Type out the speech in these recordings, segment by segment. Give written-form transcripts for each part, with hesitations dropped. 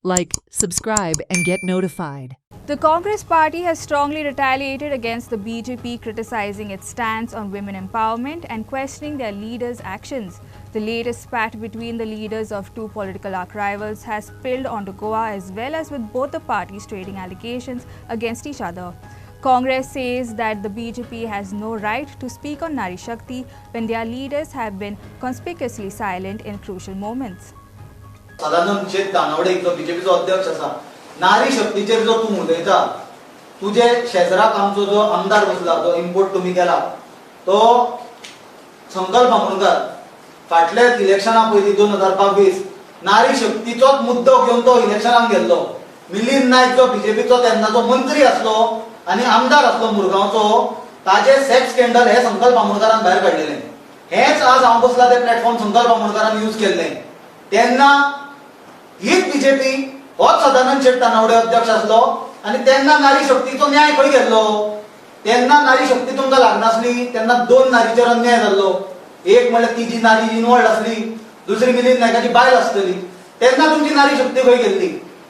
Like, subscribe, and get notified. The Congress party has strongly retaliated against the BJP, criticizing its stance on women empowerment and questioning their leaders' actions. The latest spat between the leaders of two political arch rivals has spilled onto Goa, as well as with both the parties trading allegations against each other. Congress says that the BJP has no right to speak on Nari Shakti when their leaders have been conspicuously silent in crucial moments. Sadanand शेठ दानवडे जो बीजेपीचो अध्यक्ष असा, नारी शक्तीचेर जो तू उलयता, तुझे शेजराक आमचो जो आमदार बसला, जो इम्पोर्ट तुम्ही केला, तो संकल्प बामणकर फाटल्या इलेक्शना पयलीं 2022 नारी शक्तीचोच मुद्दो घेवन तो इलेक्शनाक गेल्लो. मिलिंद नायक जो बीजेपीचो तेन्नाचो मंत्री असलो आणि आमदार असलो मुरगांवचो, ताजे सेक्स स्कॅन्डल हे संकल्प बामणकरान भायर काडलेले. हेच आज हांव बसला ते प्लॅटफॉर्म संकल्प बामणकरान यूज केल्ले. तेन्ना हीच बीजेपी होच सदानंद शेठ दानवडे अध्यक्ष असलो आणि तेन्ना नारी शक्तीचो न्याय खंय गेल्लो? तेन्ना नारी शक्ती तुमकां लागनासली, तेन्ना दोन नारीचेर अन्याय जाल्लो. एक म्हणल्यार ती जी नारी इनवॉल्ड असली, दुसरी मिलिंद नायकाची बायल आसतली. तेन्ना तुमची नारी शक्ती खंय गेल्ली?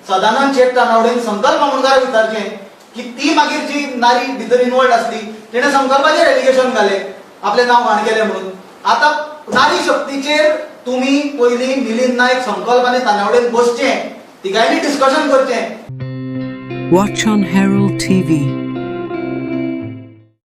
सदानंद शेठ दानवडेन संकल्प बामणकराक विचारचें की ती मागीर जी नारी भितर इनवॉल्ड असली, तिणे संकल्पाचेर एलिगेशन घाले, आपले नाव घाण केले म्हणून. आता नारी शक्तीचेर तुम्ही पहिली मिलिंद नायक संकल्प आणि दानवडेन बसचें, तिगायनी डिस्कशन करचें. Watch on Herald TV.